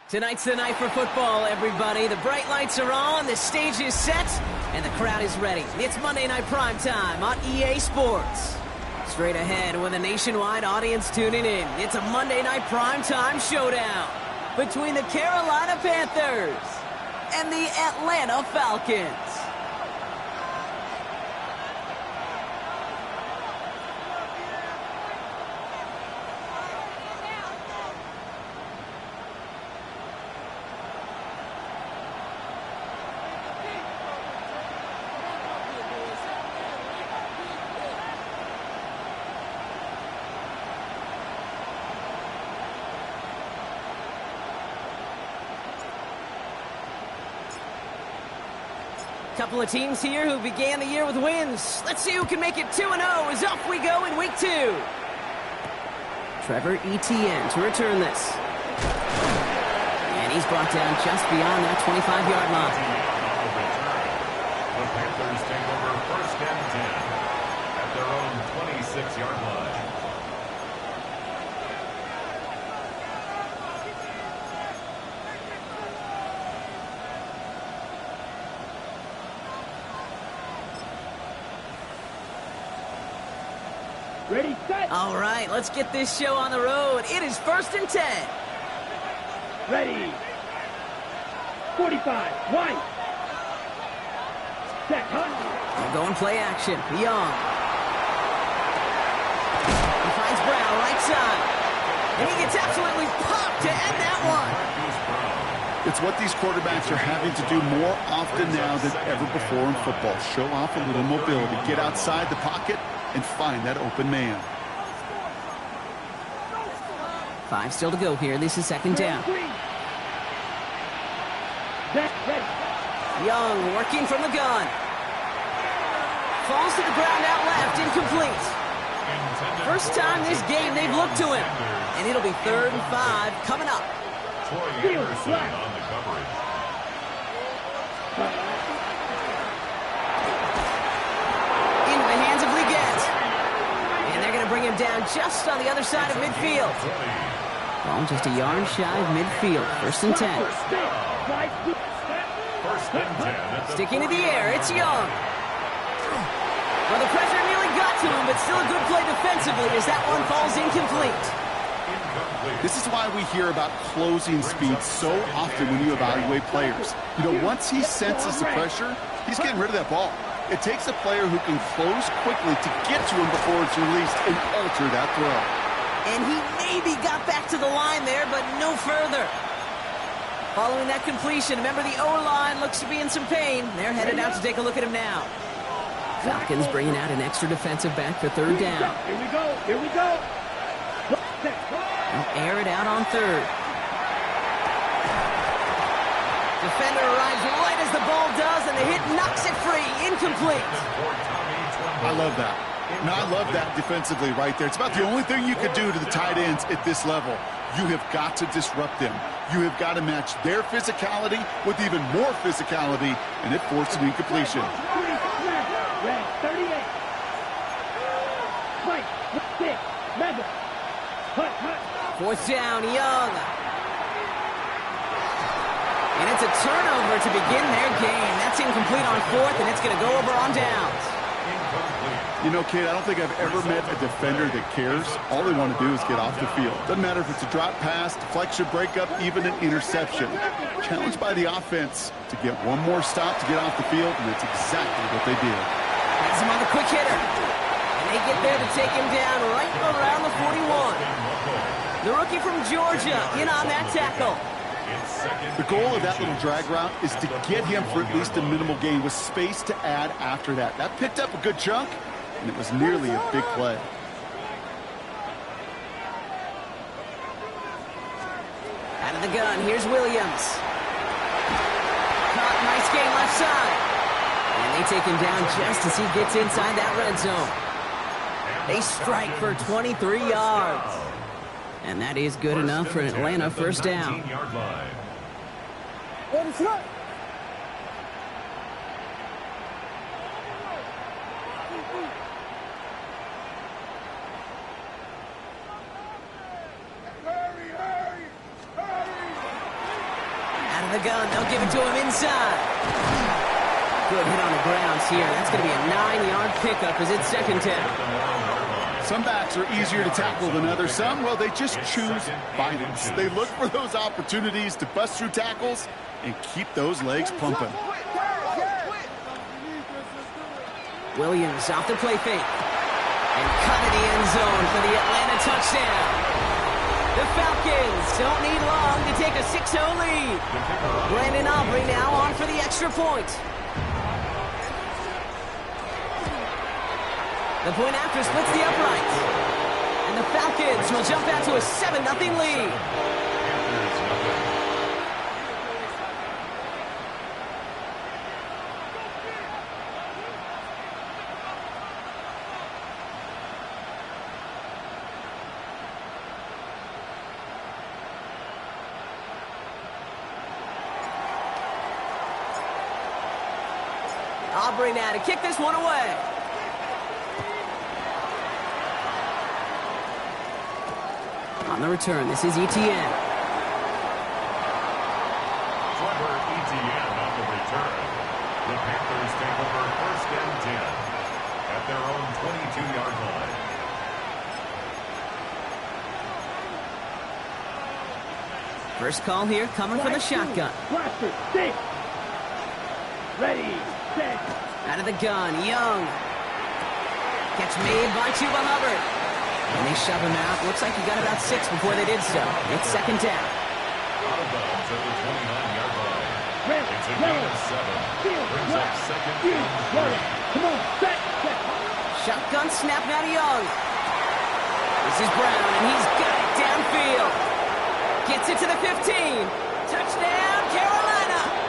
Tonight's the night for football, everybody. The bright lights are on, the stage is set, and the crowd is ready. It's Monday Night Primetime on EA Sports. Straight ahead with a nationwide audience tuning in, it's a Monday Night Primetime showdown between the Carolina Panthers and the Atlanta Falcons. Couple of teams here who began the year with wins. Let's see who can make it 2-0 as off we go in week 2. Trevor Etienne to return this. And he's brought down just beyond that 25-yard line. The Panthers take over first and 10 at their own 26-yard line. Ready, set. All right, let's get this show on the road. It is first and 10. Ready. 45. White. Set. Hunt. They'll go and play action. Young. He finds Brown right side. And he gets absolutely popped to end that one. It's what these quarterbacks are having to do more often now than ever before in football. Show off a little mobility. Get outside the pocket and find that open man. 5 still to go here. This is second down. Young working from the gun. Falls to the ground out left. Incomplete. First time this game they've looked to him. And it'll be 3rd and 5 coming up. Troy Anderson on the coverage. Into the hands of Leggett. And they're going to bring him down just on the other side of midfield. Ball just a yard shy of midfield. First and 10. First and 10. Sticking to the air, it's Young. Well, the pressure nearly got to him, but still a good play defensively as that one falls incomplete. This is why we hear about closing speed so often when you evaluate players. You know, once he senses the pressure, he's getting rid of that ball. It takes a player who can close quickly to get to him before it's released and alter that throw. And he maybe got back to the line there, but no further. Following that completion, remember the O-line looks to be in some pain. They're headed out to take a look at him now. Falcons bringing out an extra defensive back for 3rd down. Here we go. Here we go. They'll air it out on 3rd. Defender arrives right as the ball does, and the hit knocks it free. Incomplete. I love that. Now, I love that defensively right there. It's about the only thing you could do to the tight ends at this level. You have got to disrupt them. You have got to match their physicality with even more physicality, and it forced an incompletion. Red 38. White 6. Mega. Hut. 4th down, Young. And it's a turnover to begin their game. That's incomplete on 4th, and it's going to go over on downs. You know, kid, I don't think I've ever met a defender that cares. All they want to do is get off the field. Doesn't matter if it's a drop pass, deflection, breakup, even an interception. Challenged by the offense to get one more stop to get off the field, and that's exactly what they did. Has him on the quick hitter. And they get there to take him down right around the 41. The rookie from Georgia in on that tackle. The goal of that little drag route is to get him for at least a minimal gain with space to add after that. That picked up a good chunk, and it was nearly a big play. Out of the gun, here's Williams. Caught, nice game left side. And they take him down just as he gets inside that red zone. They strike for 23 yards. And that is good enough for an Atlanta first down. the gun. They'll give it to him inside. Good hit on the grounds here. That's going to be a 9-yard pickup as it's second down. Some backs are easier to tackle than others. Some, well, they just choose violence. They look for those opportunities to bust through tackles and keep those legs pumping. Williams off the play fake. And cut in the end zone for the Atlanta touchdown. The Falcons don't need long to take a 6-0 lead. Brandon Aubrey now on for the extra point. The point after splits the uprights. And the Falcons will jump out to a 7-0 lead. Aubrey now to kick this one away. On the return, this is Etienne. Trevor Etienne on the return. The Panthers take over 1st and 10 at their own 22-yard line. First call here coming from the shotgun. Blaster, stick. Ready, set. Out of the gun, Young. Catch made by Chuba Hubbard. And they shove him out. Looks like he got about 6 before they did so. It's second down. Out of bounds at the 29-yard line. Red, It's a yellow. gain of 7. Field, Brings right. up second Field, and yellow. 3. Come on, set. Shotgun snap now to Young. This is Brown, and he's got it downfield. Gets it to the 15. Touchdown, Carolina.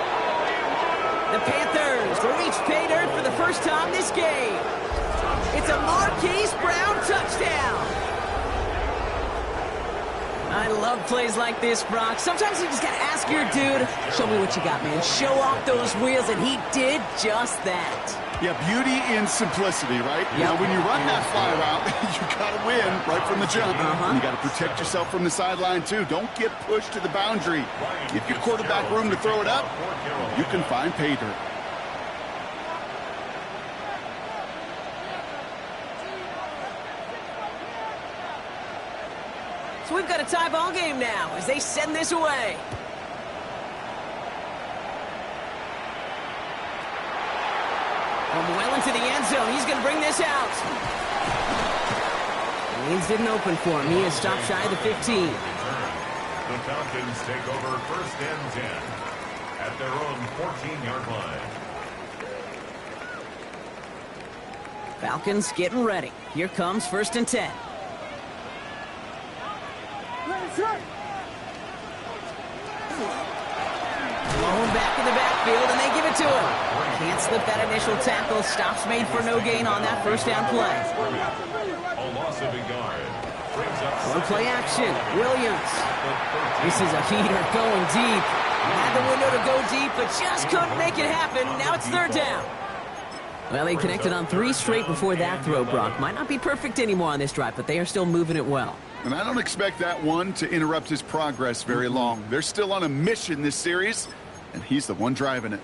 The Panthers reach pay dirt for the first time this game. It's a Marquise Brown touchdown. I love plays like this, Brock. Sometimes you just got to ask your dude, show me what you got, man. Show off those wheels, and he did just that. Yeah, beauty in simplicity, right? Yep. Now, when you run that fly route, you got to win right from the jump. And you got to protect yourself from the sideline, too. Don't get pushed to the boundary. Give your quarterback room to throw it up. You can find pay dirt. So we've got a tie ball game now as they send this away. From well into the end zone, he's going to bring this out. Lanes didn't open for him. He is stopped shy of the 15. The Falcons take over 1st and 10 at their own 14-yard line. Falcons getting ready. Here comes 1st and 10. Blown back in the backfield, and they give it to him. Can't slip that initial tackle. Stops made for no gain on that first down play. A loss of a yard. Brings up One play action. Williams. This is a heater going deep. Had the window to go deep, but just couldn't make it happen. Now it's 3rd down. Well, they connected on 3 straight before that throw, Brock. Might not be perfect anymore on this drive, but they are still moving it well. And I don't expect that one to interrupt his progress very long. They're still on a mission this series, and he's the one driving it.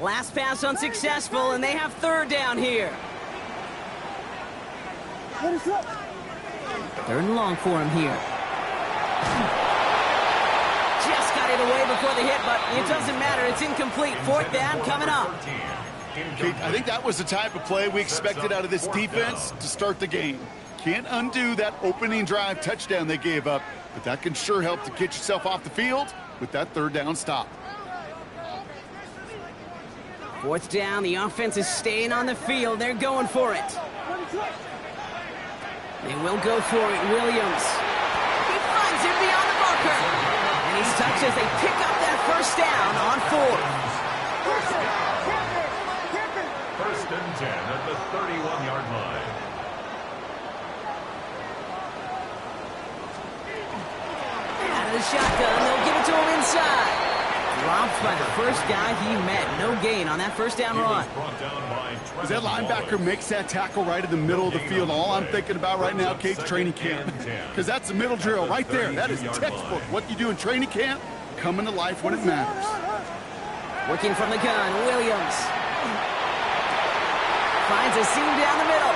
Last pass unsuccessful, and they have 3rd down here. 3rd and long for him here. Just got it away before the hit, but it doesn't matter. It's incomplete. 4th down coming up. Kate, I think that was the type of play we expected out of this defense to start the game. Can't undo that opening drive touchdown they gave up, but that can sure help to get yourself off the field with that 3rd down stop. 4th down, the offense is staying on the field. They're going for it. They will go for it. Williams. He finds him beyond the marker. And he's touched as they pick up that 1st down on 4th. 1st and 10 at the 31-yard line. Out of the shotgun, they'll give it to him inside. Dropped by the first guy he met. No gain on that first down run. As that linebacker makes that tackle right in the middle of the field, all I'm thinking about right now, Kate's training camp. Because that's the middle drill right there. That is textbook. What you do in training camp, coming to life when it matters. Working from the gun, Williams. Finds a seam down the middle.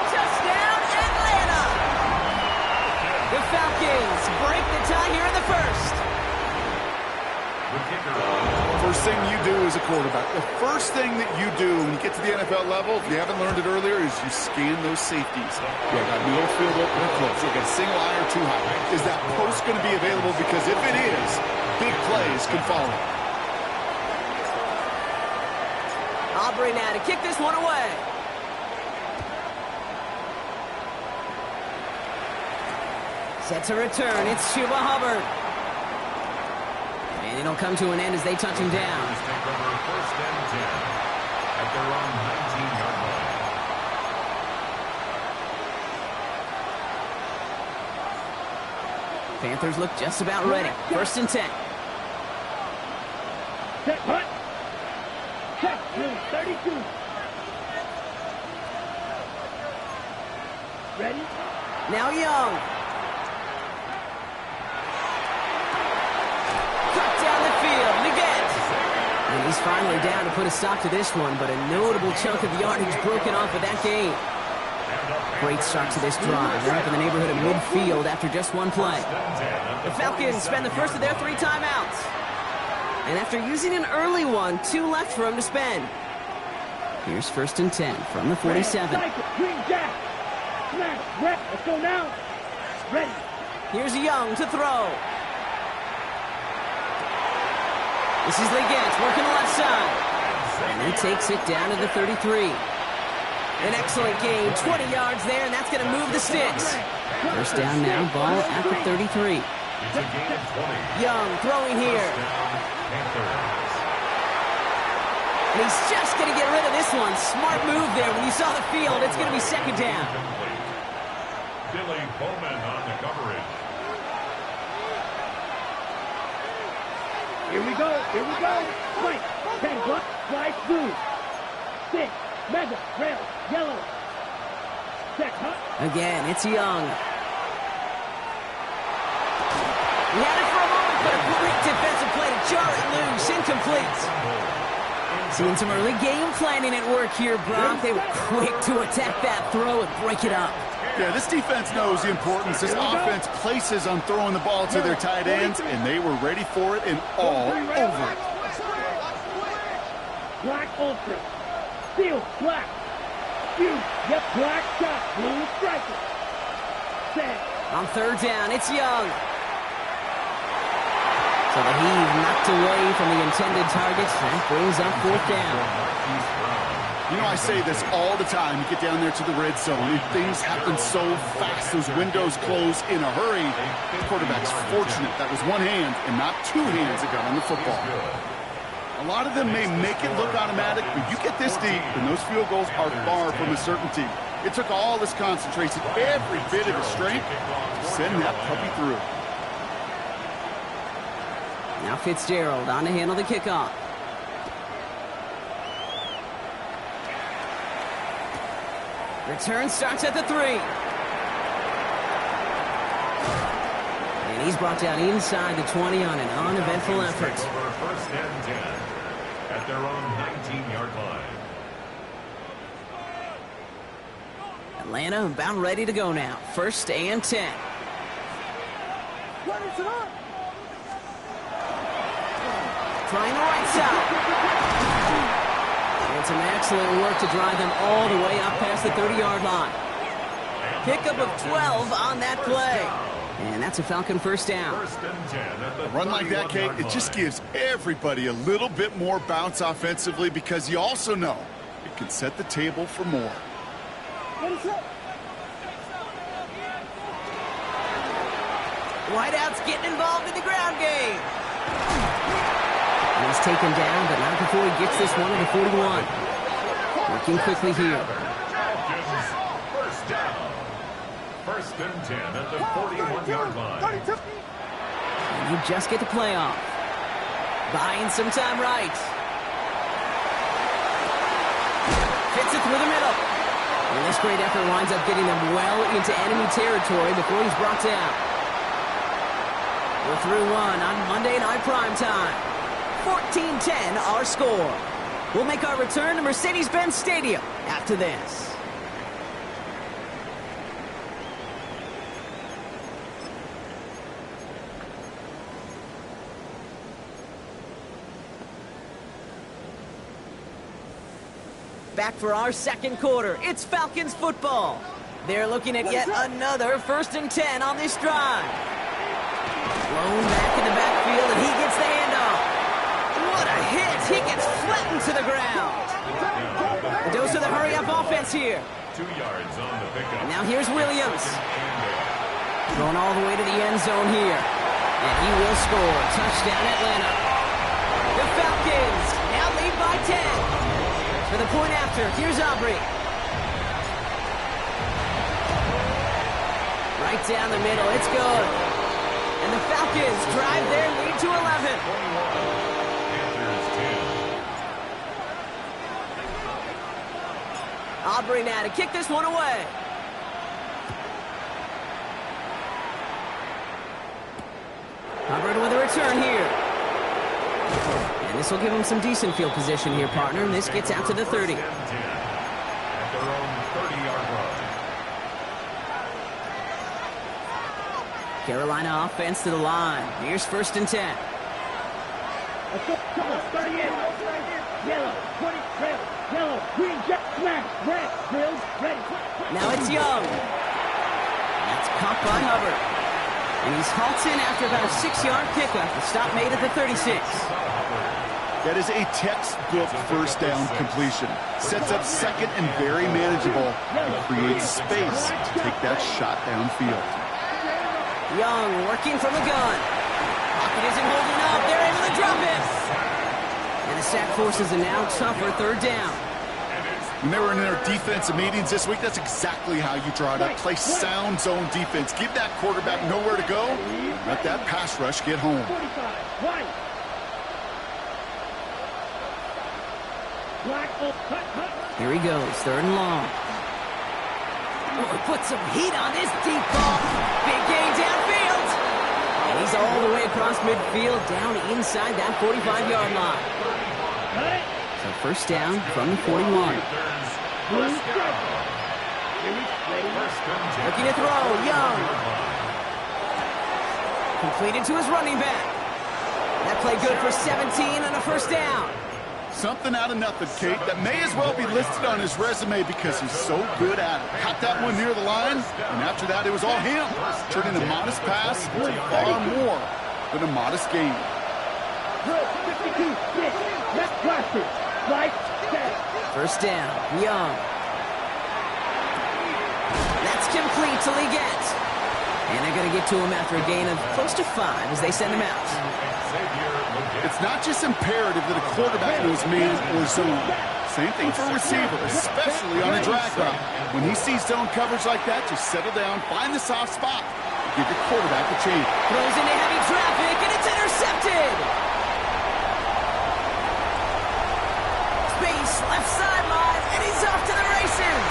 Touchdown, Atlanta! The Falcons break the tie here in the first. First thing you do as a quarterback, the first thing that you do when you get to the NFL level, if you haven't learned it earlier, is you scan those safeties. You got middle field open or close. You got a single eye or too high. Is that post going to be available? Because if it is, big plays can follow. Aubrey now to kick this one away. Set to return. It's Chuba Hubbard. And it'll come to an end as they touch him down. Take over first and 10 at their own 19-yard line. Panthers look just about ready. First and 10. Set, hut. Check, 32. Ready? Now Young. Cut down the field. Leggett. And he's finally down to put a stop to this one, but a notable chunk of yardage broken off of that game. Great start to this drive. They're up in the neighborhood of midfield after just one play. The Falcons spend the first of their 3 timeouts. And after using an early one, 2 left for him to spend. Here's first and 10 from the 47. Green jack. Smash. Rep. Let's go now. Ready. Here's Young to throw. This is Leggett working the left side. And he takes it down to the 33. An excellent gain, 20 yards there, and that's going to move the sticks. First down now, ball at the 33. Young throwing here. And he's just going to get rid of this one. Smart move there. When you saw the field, it's going to be second down. Billy Bowman on the coverage. Here we go. Here we go. Fight. 10 block. Slide through. 6. Mega. Rail. Yellow. Check. Hut. Again, it's Young. He had it for a moment, but a great defensive play to jar it loose. Incomplete. Seeing some early game planning at work here, Brock. They were quick to attack that throw and break it up. Yeah, this defense knows the importance this offense places on throwing the ball to their tight ends, and they were ready for it and all over it. Black Ultra. Steel. Black. Huge. Yep. Black shot. Blue striker. Set. On third down, it's Young. So the heave knocked away from the intended target. That brings up fourth down. You know, I say this all the time. You get down there to the red zone, and things happen so fast. Those windows close in a hurry. The quarterback's fortunate that was one hand and not 2 hands that got on the football. A lot of them may make it look automatic, but you get this deep, and those field goals are far from a certainty. It took all this concentration, every bit of his strength, to send that puppy through. Now Fitzgerald on to handle the kickoff. Return starts at the 3. And he's brought down inside the 20 on an uneventful effort. First and 10 at their own 19-yard line. Atlanta about ready to go now. First and 10. Trying the right side. And some excellent work to drive them all the way up past the 30-yard line. Pickup of 12 on that play. And that's a Falcon first down. A run like that, Kate, it just gives everybody a little bit more bounce offensively because you also know it can set the table for more. Whiteout's getting involved in the ground game. And he's taken down, but not before he gets this one to the 41. Working quickly here. First and 10 at the 41-yard line. And you just get the playoff. Buying some time right. Fits it through the middle. And this great effort winds up getting them well into enemy territory before he's brought down. We're through one on Monday Night Primetime. 14-10 our score. We'll make our return to Mercedes-Benz Stadium after this. Back for our second quarter. It's Falcons football. They're looking at yet another 1st and 10 on this drive. Blown back in the backfield, and he gets the handoff. What a hit! He gets flattened to the ground. A dose of the hurry-up offense here. 2 yards on the pickup. And now here's Williams. Going all the way to the end zone here. And he will score. Touchdown, Atlanta. The Falcons now lead by 10. For the point after, here's Aubrey. Right down the middle, it's good. And the Falcons drive their lead to 11. Aubrey now to kick this one away. Hubbard with a return here. And this will give him some decent field position here, partner. And this gets out to the 30. At their own 30-yard line. Carolina offense to the line. Here's 1st and 10. 38. Yellow, 20, red, yellow, green, jet, smash, red, grilled, ready. Now it's Young. That's caught by Hubbard. And he's halted after about a 6-yard pickup. The stop made at the 36. That is a textbook first down completion. Sets up second and very manageable. And creates space to take that shot downfield. Young working from the gun. Pocket isn't holding up. They're able to drop him. And the sack forces a now tougher 3rd down. When they were in their defensive meetings this week, that's exactly how you draw it up. Play sound zone defense. Give that quarterback nowhere to go. Let that pass rush get home. 45, white. Black, cut. Here he goes, 3rd and long. Oh, he put some heat on this deep ball. Big gain downfield. And he's all the way across midfield, down inside that 45-yard line. So 1st down from the 41. Looking to throw, Young. Completed to his running back. That play good for 17 on a 1st down. Something out of nothing, Kate, that may as well be listed on his resume because he's so good at it. Caught that one near the line, and after that, it was all him. Turning a modest pass into far more than a modest gain. 52, left blaster, right, set. 1st down, Young. That's complete till he gets. And they're going to get to him after a gain of close to 5 as they send him out. It's not just imperative that a quarterback knows man or zone. Same thing for a receiver, especially on a drag route. When he sees zone coverage like that, just settle down, find the soft spot, give your quarterback a chance. Throws into heavy traffic, and it's intercepted. Space, left sideline, and he's off to the races.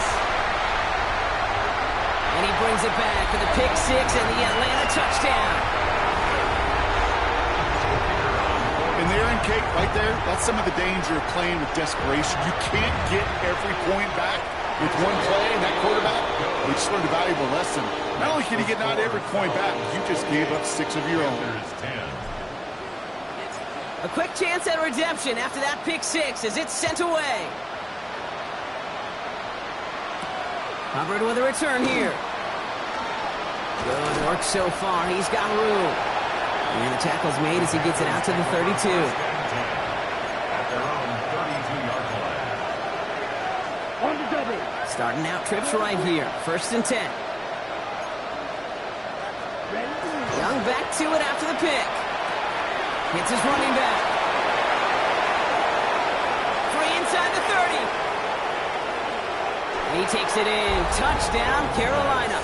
And he brings it back for the pick 6 and the Atlanta touchdown. And there in Kate, right there, that's some of the danger of playing with desperation. You can't get every point back with one play, and that quarterback, he just learned a valuable lesson. Not only can you get not every point back, you just gave up 6 of your own. A quick chance at redemption after that pick 6 as it's sent away. Hubbard with a return here. Good work so far. He's got room. And the tackle's made as he gets it out to the 32. At their own 32-yard line. On the double. Starting out trips right here. 1st and 10. Young back to it after the pick. Hits his running back. Free inside the 30. And he takes it in. Touchdown, Carolina.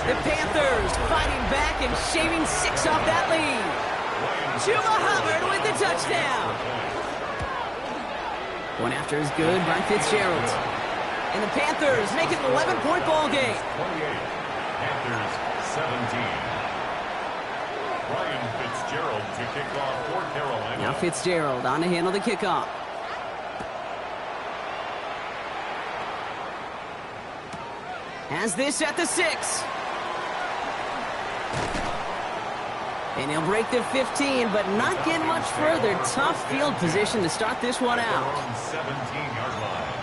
The Panthers fighting back and shaving 6 off that lead. Chuba Hubbard with the touchdown. One after is good by Fitzgerald. And the Panthers make it an 11-point ball game. 28, Panthers 17. Ryan Fitzgerald to kick off for Carolina. Now Fitzgerald on to handle the kickoff. Has this at the 6. And he'll break the 15, but not get much further. Tough field position to start this one out. 17-yard line.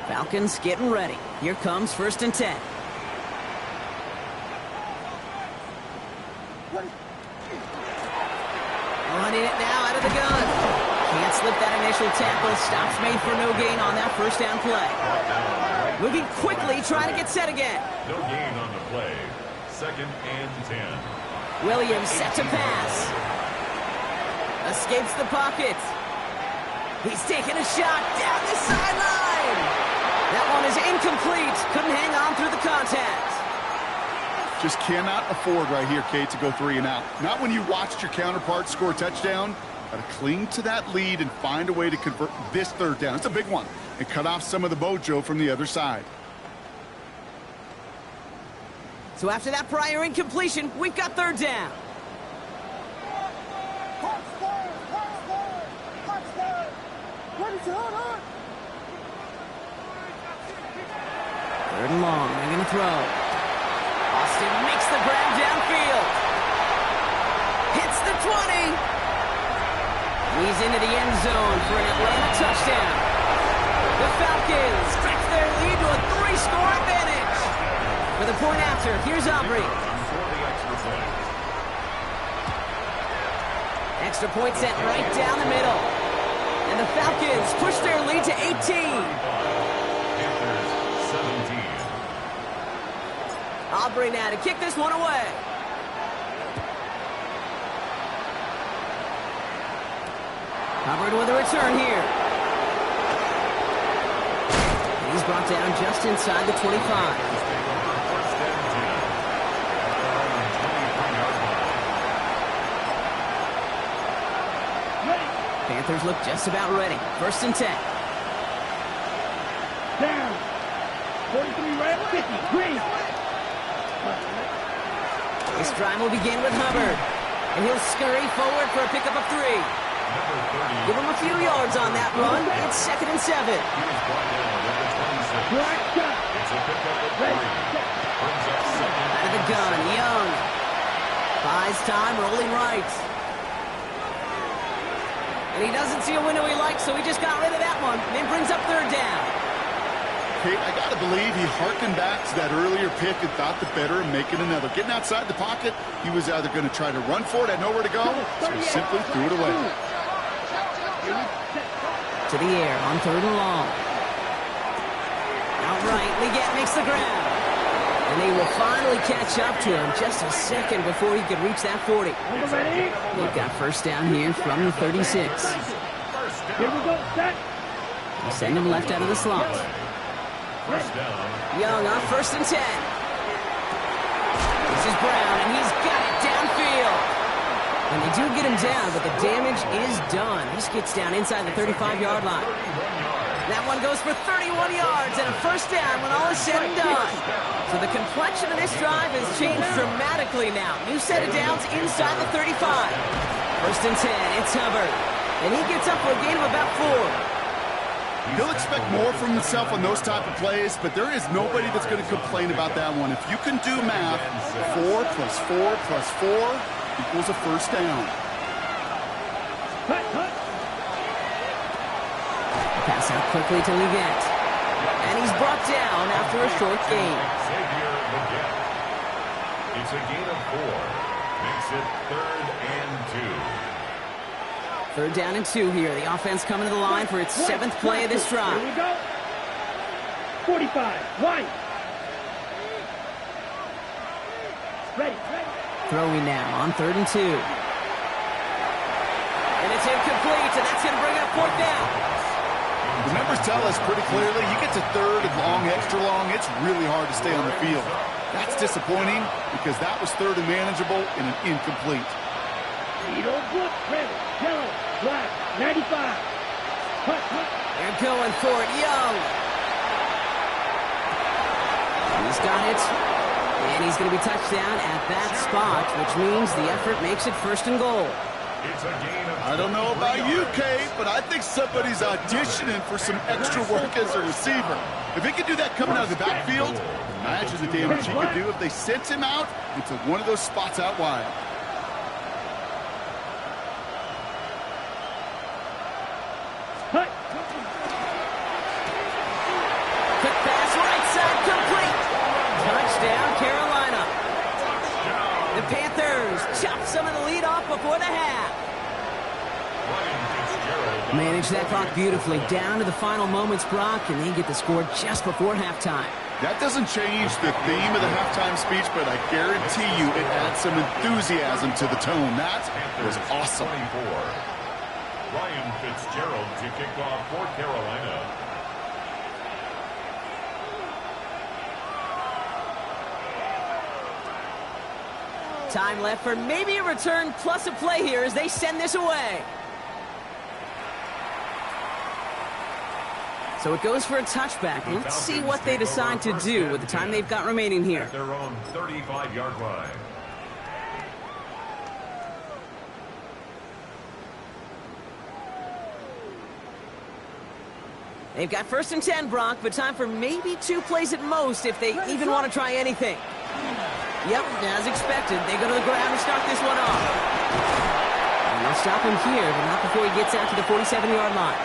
Falcons getting ready. Here comes 1st and 10. Running it now out of the gun. Can't slip that initial tackle. Stops made for no gain on that 1st down play. Moving quickly, trying to get set again. No gain on the play. 2nd and 10. Williams set to pass. Escapes the pocket. He's taking a shot down the sideline. That one is incomplete. Couldn't hang on through the contact. Just cannot afford right here, Kate, to go 3 and out. Not when you watched your counterpart score a touchdown. Got to cling to that lead and find a way to convert this 3rd down. It's a big one. And cut off some of the mojo from the other side. So after that prior incompletion, we've got 3rd down. Third and long, they're going to throw. Austin makes the grab downfield. Hits the 20. He's into the end zone for an Atlanta touchdown. The Falcons stretch their lead to a 3-score advantage. For the point after, here's Aubrey. Extra point set right down the middle. And the Falcons push their lead to 18. Panthers 17. Aubrey now to kick this one away. Hubbard with a return here. He's brought down just inside the 25. Panthers look just about ready. 1st and 10. Down. 43 right, 50. Green. This drive will begin with Hubbard. And he'll scurry forward for a pickup of 3. Give him a few yards on that run. It's 2nd and 7. Out of the gun, Young. Buys time, rolling right. And he doesn't see a window he likes, so he just got rid of that one. And then brings up 3rd down. Kate, I got to believe he harkened back to that earlier pick and thought the better of making another. Getting outside the pocket, he was either going to try to run for it, had nowhere to go, so he simply threw it away. To the air on 3rd and long. Outright, Leggett makes the grab. And they will finally catch up to him just a second before he could reach that 40. They've got 1st down here from the 36. Here we go, set. They send him left out of the slot. Young on 1st and 10. This is Brown, and he's got it downfield. And they do get him down, but the damage is done. This gets down inside the 35-yard line. That one goes for 31 yards and a 1st down when all is said and done. So the complexion of this drive has changed dramatically now. New set of downs inside the 35. 1st and 10, it's Hubbard. And he gets up for a gain of about 4. He'll expect more from himself on those type of plays, but there is nobody that's going to complain about that one. If you can do math, 4 plus 4 plus 4 equals a 1st down. Pass out quickly to Leggett. And he's brought down after a short gain. It's a gain of 4. Makes it 3rd and 2. 3rd down and 2 here. The offense coming to the line for its 7th play of this drive. Here we go. 45. White. Ready. Throwing now on 3rd and 2. And it's incomplete, and that's going to bring up 4th down. The numbers tell us pretty clearly, you get to third and long, extra long, it's really hard to stay on the field. That's disappointing because that was third and manageable in an incomplete. Zero good, red, yellow, black, 95. They're going for it, Young. He's got it. And he's going to be touched down at that spot, which means the effort makes it first and goal. It's a gain of I don't know about you, Kate, but I think somebody's auditioning for some extra work as a receiver. If he could do that coming out of the backfield, imagine the damage he could do if they sent him out into one of those spots out wide. Cut. Quick pass, right side, complete. Touchdown, Carolina. The Panthers chop some of the lead off before the half. Manage that clock beautifully down to the final moments, Brock, and they get the score just before halftime. That doesn't change the theme of the halftime speech, but I guarantee you it adds some enthusiasm to the tone. That was awesome. 24. Ryan Fitzgerald to kick off for Carolina. Time left for maybe a return plus a play here as they send this away. So it goes for a touchback. Let's see what they decide to do with the time they've got remaining here. At their own 35-yard line. They've got 1st and 10, Brock, but time for maybe 2 plays at most if they even want to try anything. Yep, as expected, they go to the ground and start this one off. And they'll stop him here, but not before he gets out to the 47-yard line.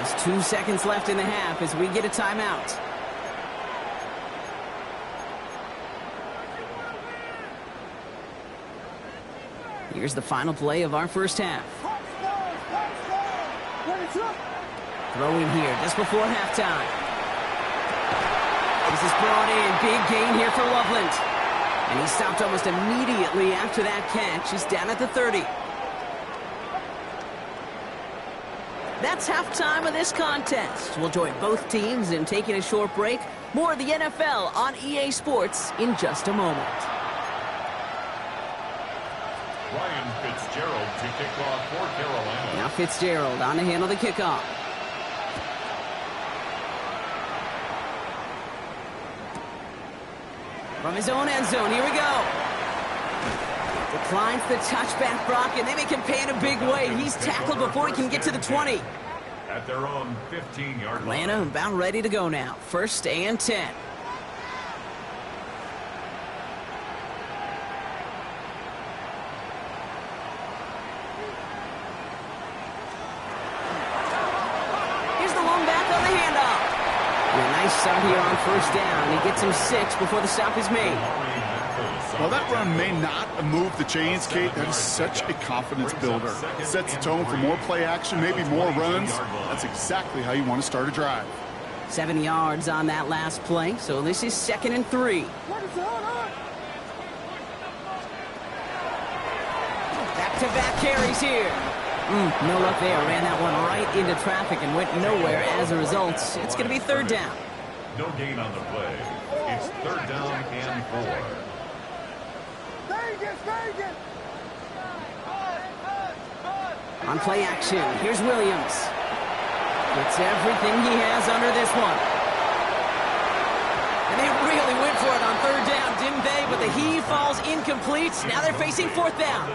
Just 2 seconds left in the half as we get a timeout. Here's the final play of our first half. Throwing here just before halftime. This is brought in. Big gain here for Loveland. And he stopped almost immediately after that catch. He's down at the 30. That's halftime of this contest. We'll join both teams in taking a short break. More of the NFL on EA Sports in just a moment. Ryan Fitzgerald to kick off for Carolina. Now Fitzgerald on to handle the kickoff. From his own end zone, here we go. Declines the touchback, Brock, and they make him pay in a big way. He's tackled before he can get to the 20. At their own 15-yard line. Atlanta about ready to go now. 1st and 10. Here's the long back on the handoff. And a nice start here on 1st down. He gets him 6 before the stop is made. While that run may not move the chains, Kate, that is such a confidence builder. Sets the tone for more play action, maybe more runs. That's exactly how you want to start a drive. 7 yards on that last play, so this is 2nd and 3. Back-to-back carries here. No luck there. Ran that one right into traffic and went nowhere as a result. It's going to be 3rd down. No gain on the play. It's 3rd down and 4. On play action, here's Williams. Gets everything he has under this one. And they really went for it on 3rd down, didn't they? But the heave falls incomplete. Now they're facing 4th down.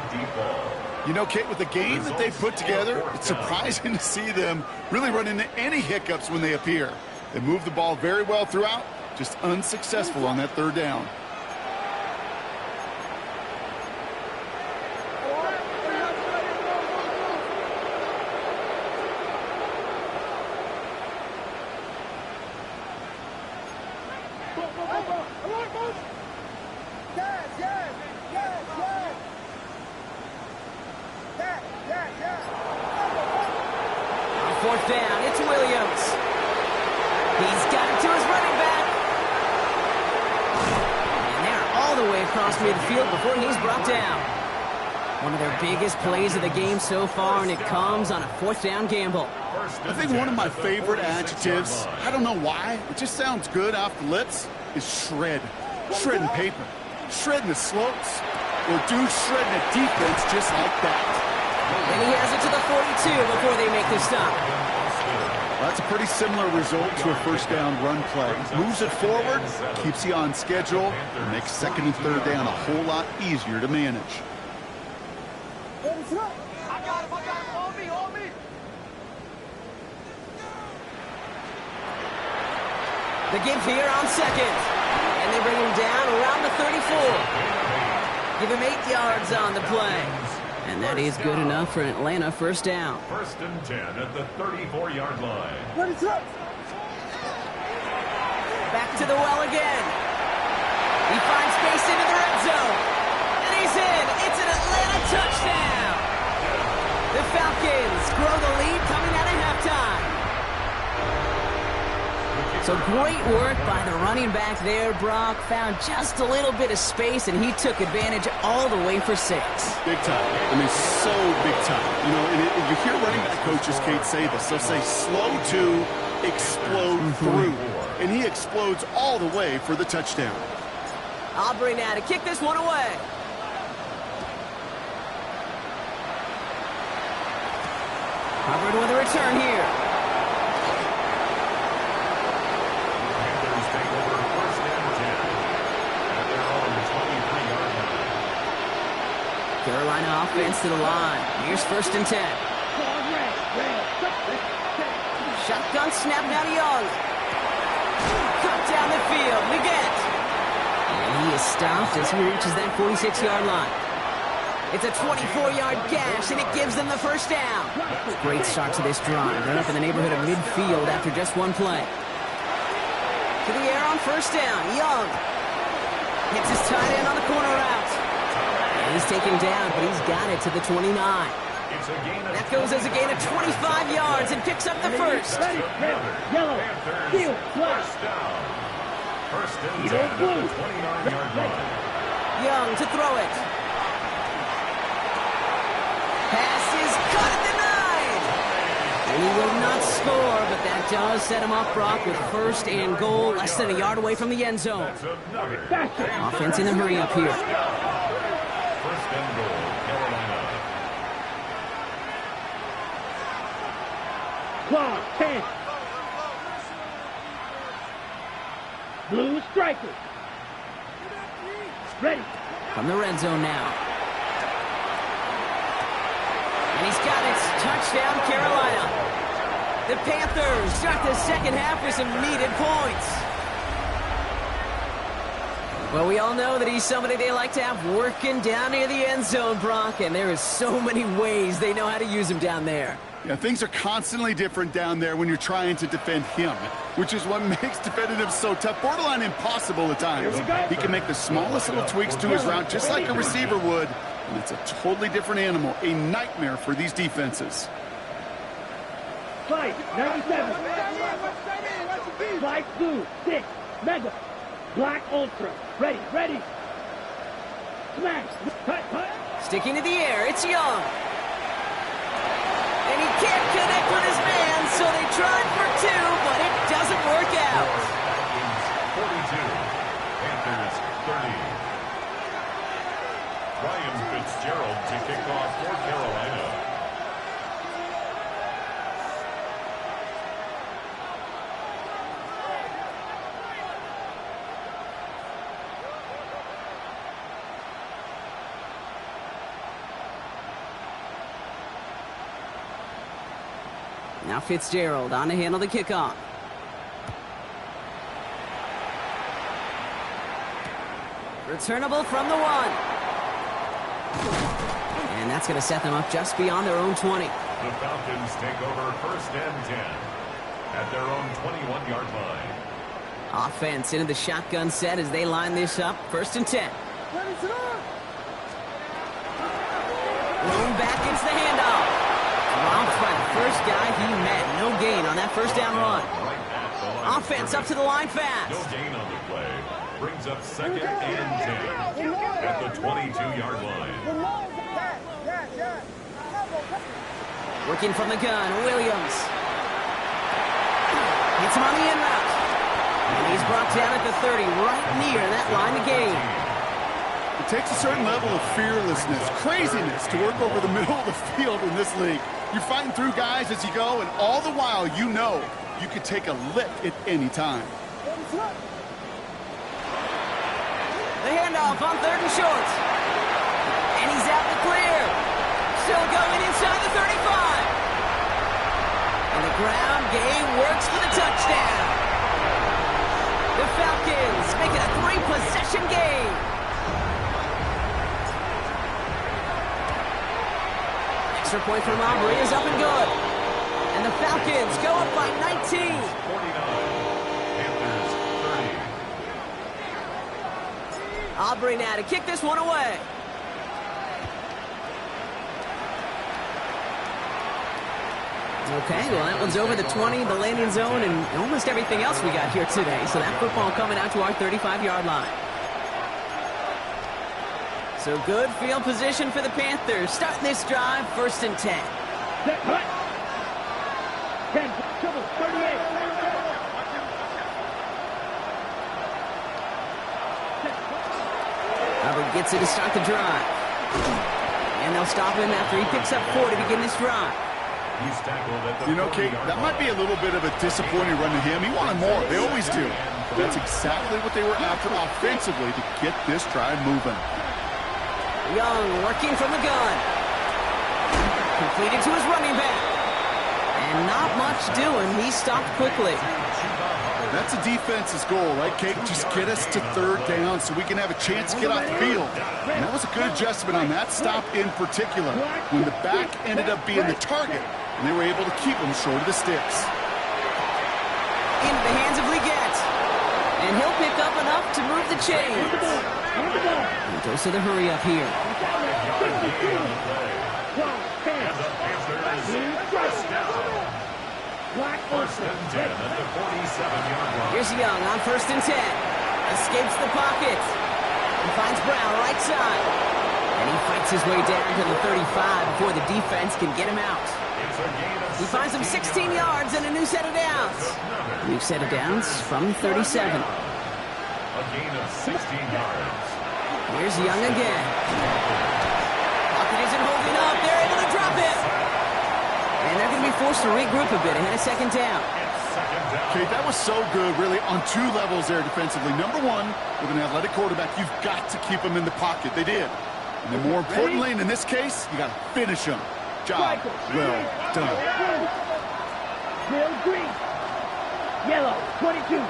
You know, Kate, with the game that they put together, it's surprising to see them really run into any hiccups when they appear. They move the ball very well throughout, just unsuccessful on that 3rd down. On 4th down, it's Williams. He's got it to his running back. And they're all the way across midfield before he's brought down. One of their biggest plays of the game so far, and it comes on a 4th down gamble. I think one of my favorite adjectives, I don't know why, it just sounds good off the lips, is shred. Shredding paper, shredding the slopes, or dude shredding a defense just like that. And he has it to the 42 before they make the stop. That's a pretty similar result to a 1st down run play. Moves it forward, keeps you on schedule, and makes 2nd and 3rd down a whole lot easier to manage. The give here on 2nd. And they bring him down around the 34. Give him 8 yards on the play. And that is good enough for an Atlanta 1st down. 1st and 10 at the 34-yard line. Back to the well again. He finds space into the red zone. And he's in. It's an Atlanta touchdown. The Falcons grow the lead coming out of halftime. So great work by the running back there, Brock. Found just a little bit of space, and he took advantage all the way for 6. Big time. I mean, so big time. You know, and you hear running back coaches, Kate, say this. They'll say slow to explode through. And he explodes all the way for the touchdown. Aubrey now to kick this one away. Covered with a return here. Carolina offense to the line. Here's 1st and 10. Shotgun snap now to Young. Cut down the field. Leggett. And he is stopped as he reaches that 46-yard line. It's a 24-yard gash, and it gives them the 1st down. Great start to this drive. They're up in the neighborhood of midfield after just one play. To the air on 1st down. Young hits his tight end on the corner route. He's taken down, but he's got it to the 29. That goes as a gain of 25 yards and picks up the 1st. Ready, yellow, field, First down. 1st and 10 at the 29-yard line. Young to throw it. Pass is caught at the 9. And he will not score, but that does set him up, Brock, with 1st and goal, less than a yard away from the end zone. Offense in the hurry up here. 1st and goal, Carolina. Clock, 10. Blue striker. Ready. From the red zone now. And he's got it. Touchdown, Carolina. The Panthers start the 2nd half with some needed points. Well, we all know that he's somebody they like to have working down near the end zone, Brock, and there is so many ways they know how to use him down there. Yeah, things are constantly different down there when you're trying to defend him, which is what makes defending him so tough, borderline impossible at times. He can make the smallest little tweaks to his route just like a receiver would, and it's a totally different animal, a nightmare for these defenses. Fight, 97. Light blue, 6, mega, black ultra. Ready, ready. Smash, cut. Sticking to the air, it's Young. And he can't connect with his man, so they tried for 2, but it doesn't work out. 42, Panthers 30. Ryan Fitzgerald to kick off for Carolina. Now Fitzgerald on to handle the kickoff. Returnable from the 1. And that's going to set them up just beyond their own 20. The Falcons take over 1st and 10 at their own 21-yard line. Offense into the shotgun set as they line this up. 1st and 10. Thrown back into the handoff. Dropped by the first guy he met. No gain on that 1st down run. Offense up to the line fast. No gain on the play. Brings up 2nd and 10 at the 22-yard line. Working from the gun, Williams. Hits him on the in route. And he's brought down at the 30, right near that line of gain. It takes a certain level of fearlessness, craziness to work over the middle of the field in this league. You're fighting through guys as you go, and all the while you know you could take a lick at any time. The handoff on 3rd and short. And he's out to clear. Still going inside the 35. And the ground game works for the touchdown. The Falcons make it a 3-possession game. Extra point from Aubrey is up and good. And the Falcons go up by 19. 49. Panthers 30. Aubrey now to kick this one away. Okay, well, that one's over the 20, the landing zone, and almost everything else we got here today. So that football coming out to our 35-yard line. So good field position for the Panthers. Starting this drive, 1st and 10. Set, cut. 10, trouble, 38. Aubrey gets it to start the drive. And they'll stop him after he picks up 4 to begin this drive. He's tackled at the You know, Kate, that might be a little bit of a disappointing run to him. He wanted more. They always do. That's exactly what they were after offensively to get this drive moving. Young working from the gun. Completed to his running back. And not much doing. He stopped quickly. That's the defense's goal, right, Kate? Just get us to 3rd down so we can have a chance to get off the field. And that was a good adjustment on that stop in particular, when the back ended up being the target, and they were able to keep him short of the sticks. Into the hands of Leggett. And he'll pick up enough to move the chains. He goes to the hurry up here. First and 10 at the 47-yard line. Here's Young on 1st and 10. Escapes the pocket. And finds Brown right side. And he fights his way down to the 35 before the defense can get him out. He finds him 16 yards and a new set of downs. New set of downs from 37. A gain of 16 yards. Here's Young again. Pocket isn't holding up. They're able to drop it. And they're going to be forced to regroup a bit ahead of 2nd down. Okay, that was so good, really, on 2 levels there defensively. Number 1, with an athletic quarterback, you've got to keep him in the pocket. They did. And then more importantly, and in this case, you got to finish him. Job well done. Bill Green. Yellow, 22.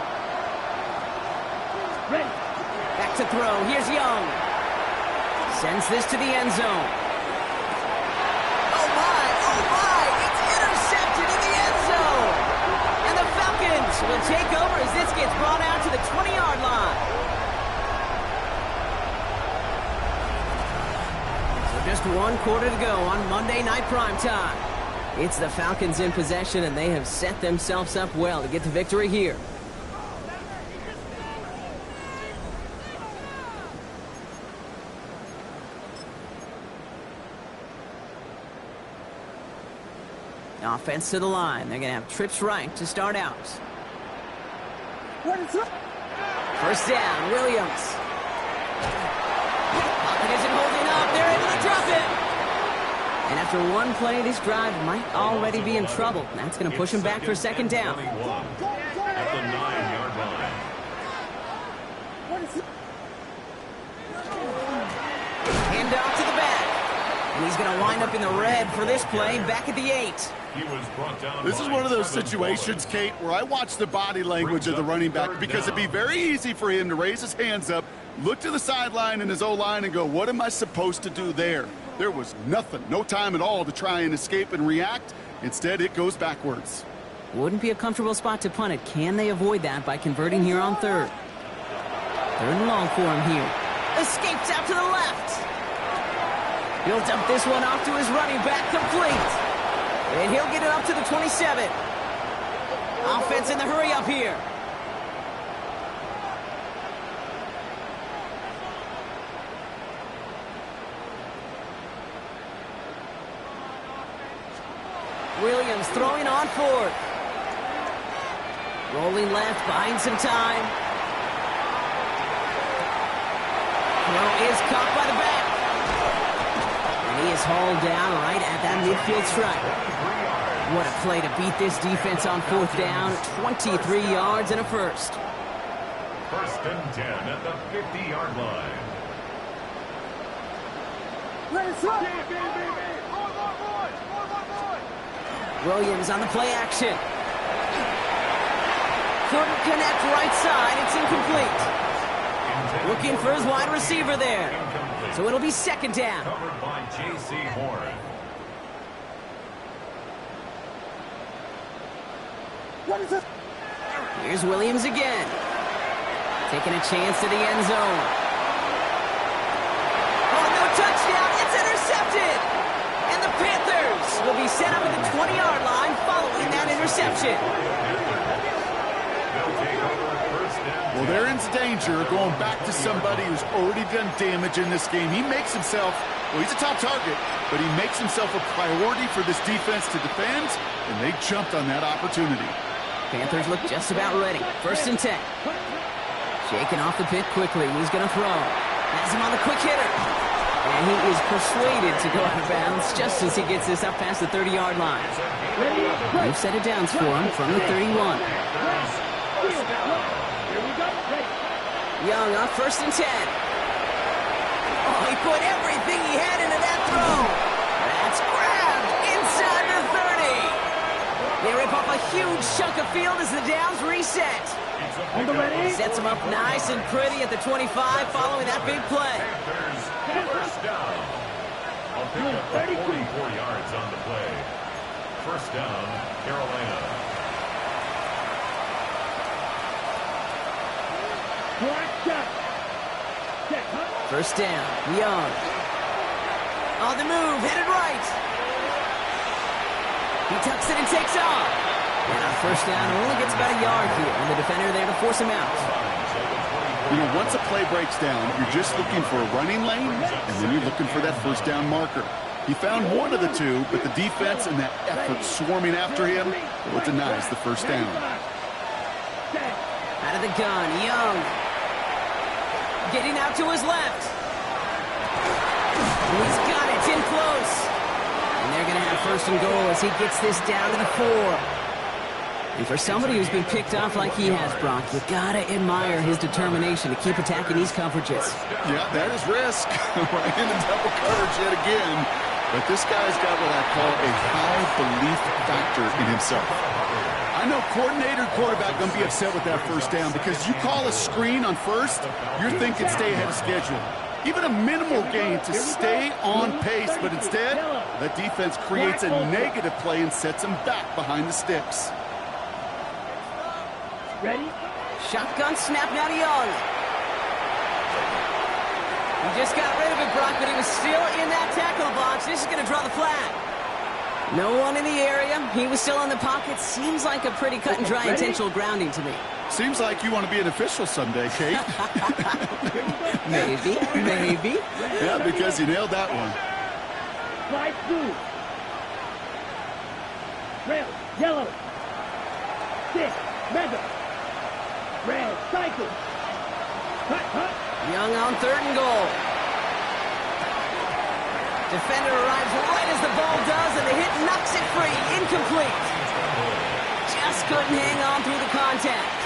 Ready. Back to throw. Here's Young. Sends this to the end zone. Oh, my. It's intercepted in the end zone. And the Falcons will take over as this gets brought out to the 20-yard line. So just 1 quarter to go on Monday Night Primetime. It's the Falcons in possession, and they have set themselves up well to get the victory here. Offense to the line. They're going to have trips right to start out. 1st down, Williams. Pocket isn't holding up. They're able to drop it. And after 1 play, this drive might already be in trouble. That's going to push him back for 2nd down. At the 9-yard line. Hand off to the back. And he's going to wind up in the red for this play, back at the 8. He was brought down. This is one of those situations, Kate, where I watch the body language of the running back, because it'd be very easy for him to raise his hands up, look to the sideline in his O-line and go, what am I supposed to do there? There was nothing, no time at all to try and escape and react. Instead, it goes backwards. Wouldn't be a comfortable spot to punt it. Can they avoid that by converting here on 3rd? 3rd and long for him here. Escapes out to the left. He'll dump this one off to his running back, complete. And he'll get it up to the 27. Offense in the hurry up here. throwing on fourth. Rolling left, buying some time. Throw is caught by the back. And he is hauled down right at that midfield stripe. What a play to beat this defense on fourth down. 23 yards and a first. First and 10 at the 50-yard line. Williams on the play action. Couldn't connect right side. It's incomplete. Looking for his wide receiver there. So it'll be second down. Covered by J.C. Horn. Here's Williams again. Taking a chance to the end zone. Oh, no touchdown. It's intercepted. And the Panthers will be set up at the 20-yard line following that interception. Well, they're in danger going back to somebody who's already done damage in this game. He makes himself, well, he's a top target, but he makes himself a priority for this defense to defend, and they jumped on that opportunity. Panthers look just about ready. First and 10. Shaking off the pick quickly. He's going to throw. Has him on the quick hitter. And he is persuaded to go out of bounds just as he gets this up past the 30-yard line. They've set it down for him from the 31. Young on first and 10. Oh, he put everything he had into that throw. That's grabbed inside the 30. They rip off a huge chunk of field as the downs reset. Sets him up nice and pretty at the 25 following that big play. First down. I'll pick up 44 yards on the play. First down, Carolina. First down, Young. On the move, headed right. He tucks it and takes off. And on first down, only gets about a yard here, and the defender there to force him out. You know, once a play breaks down, you're just looking for a running lane, and then you're looking for that first down marker. He found one of the two, but the defense and that effort swarming after him, well, it denies the first down. Out of the gun, Young. Getting out to his left. He's got it, in close. And they're going to have first and goal as he gets this down to the 4. And for somebody who's been picked off like he has, Brock, you got to admire his determination to keep attacking these coverages. Yeah, that is risk. Right in the double coverage yet again. But this guy's got what I call a high belief factor in himself. I know coordinator and quarterback going to be upset with that first down because you call a screen on first, you're thinking stay ahead of schedule. Even a minimal gain to stay on pace, but instead, the defense creates a negative play and sets him back behind the sticks. Ready? Shotgun snap now to Young. He just got rid of it, Brock, but he was still in that tackle box. This is going to draw the flag. No one in the area. He was still in the pocket. Seems like a pretty cut and dry intentional grounding to me. Seems like you want to be an official someday, Kate. Maybe, maybe. Yeah, because you nailed that one. Slide through. Red, yellow. Stick, mega. Red, cycle. Cut. Young on third and goal. Defender arrives right as the ball does, and the hit knocks it free. Incomplete. Just couldn't hang on through the contact.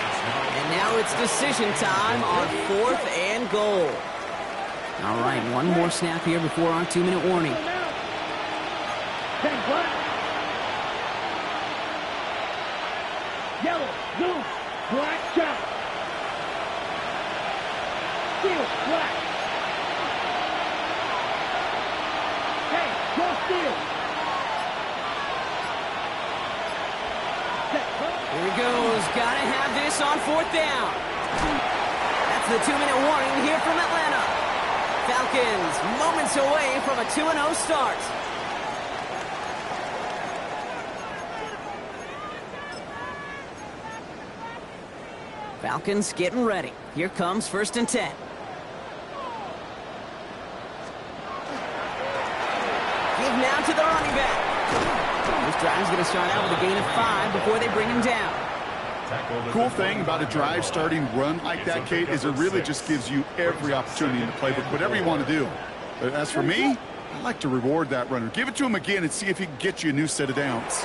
And now it's decision time on fourth and goal. All right, one more snap here before our 2-minute warning. Yellow, blue, black, shot. Steel, black. Hey, go steel. Here he goes. Gotta have this on fourth down. That's the 2-minute warning here from Atlanta. Falcons moments away from a 2-0 start. Falcons getting ready. Here comes first and 10. Give now to the running back. Who's drive's going to start out with a gain of 5 before they bring him down. Cool thing about a drive starting run like that, Kate, is it really just gives you every opportunity in the playbook, whatever you want to do. But as for me, I like to reward that runner. Give it to him again and see if he can get you a new set of downs.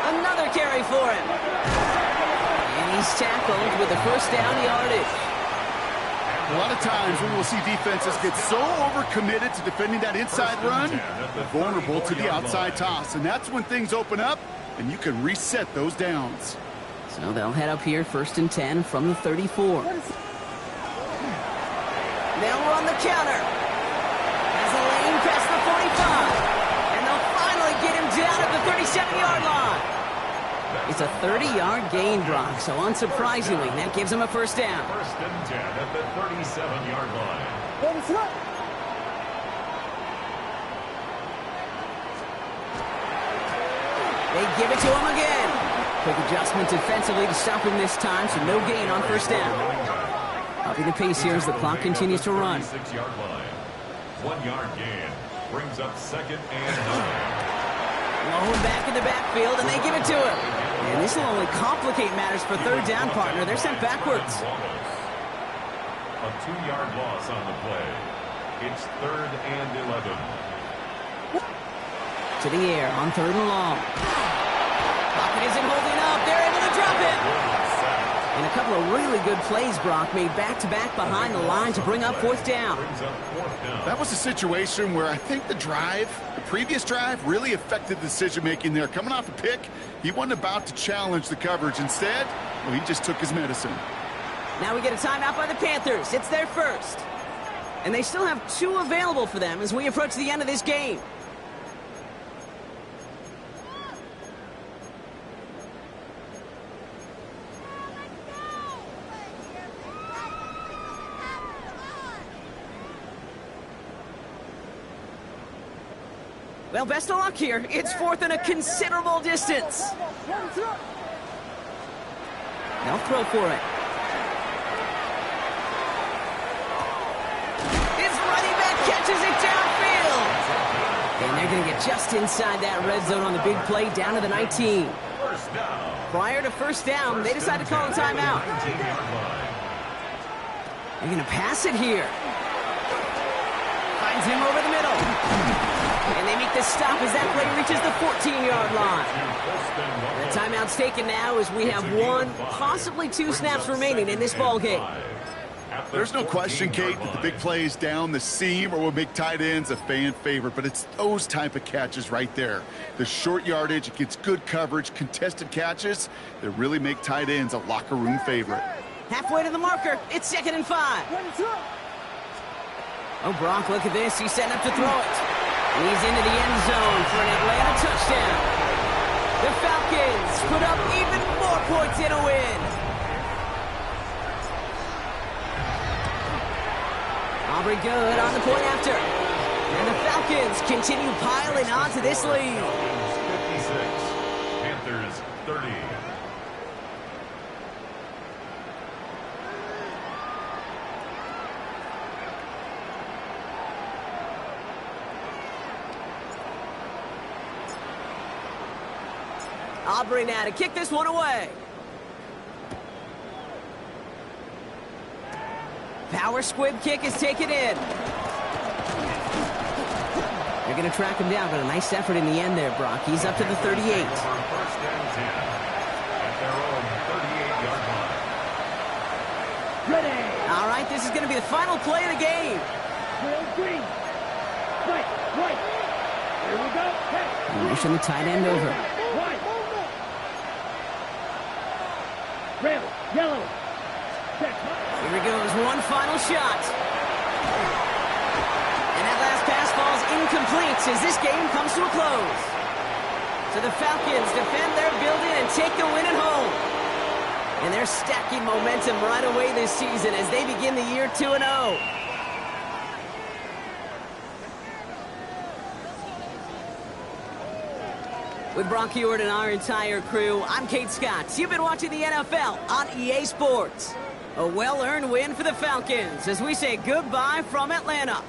Another carry for him. And he's tackled with the first down yardage. A lot of times we will see defenses get so overcommitted to defending that inside run, they're vulnerable to the outside toss. And that's when things open up, and you can reset those downs. So they'll head up here, 1st and 10 from the 34. They'll run the counter. Has a lane past the 45. And they'll finally get him down at the 37-yard line. It's a 30-yard gain, Brock, so unsurprisingly, that gives him a first down. 1st and 10 at the 37-yard line. They give it to him again. Quick adjustment defensively to stop him this time, so no gain on first down. Upping the pace here as the clock continues to run. 36-yard line. 1-yard gain brings up 2nd and 9. Low back in the backfield, and they give it to him. And this will only complicate matters for third down, partner. They're sent backwards. A 2-yard loss on the play. It's 3rd and 11. To the air on 3rd and long. Pocket isn't holding up. They're able to drop it. And a couple of really good plays, Brock, made back-to-back behind the line to bring up 4th down. That was a situation where I think the previous drive, really affected decision-making there. Coming off a pick, he wasn't about to challenge the coverage. Instead, well, he just took his medicine. Now we get a timeout by the Panthers. It's their first. And they still have 2 available for them as we approach the end of this game. Well, best of luck here. It's 4th and a considerable distance. They'll throw for it. His running back catches it downfield. And they're going to get just inside that red zone on the big play down to the 19. Prior to first down, they decide to call a timeout. They're going to pass it here. Finds him over the middle. And they make the stop as that play reaches the 14-yard line. The timeout's taken now as we have 1, possibly 2 snaps remaining in this ballgame. There's no question, Kate, that the big plays down the seam or will make tight ends a fan favorite, but it's those type of catches right there. The short yardage, it gets good coverage, contested catches that really make tight ends a locker room favorite. Halfway to the marker, it's 2nd and 5. Oh, Brock, look at this. He's setting up to throw it. And he's into the end zone for an Atlanta touchdown. The Falcons put up even more points in a win. Aubrey good on the point after. And the Falcons continue piling on to this lead. 56, Panthers 30. Aubrey now to kick this one away. Power squib kick is taken in. They're going to track him down, but a nice effort in the end there, Brock. He's up to the 38. 1st and 10 at their own 38-yard line. Ready. All right, this is going to be the final play of the game. Green. Right. Here we go. Hey. Motion the tight end over. Right. Red, yellow. Here he goes, one final shot. And that last pass falls incomplete as this game comes to a close. So the Falcons defend their building and take the win at home. And they're stacking momentum right away this season as they begin the year 2-0. With Brock Heward and our entire crew, I'm Kate Scott. You've been watching the NFL on EA Sports. A well-earned win for the Falcons as we say goodbye from Atlanta.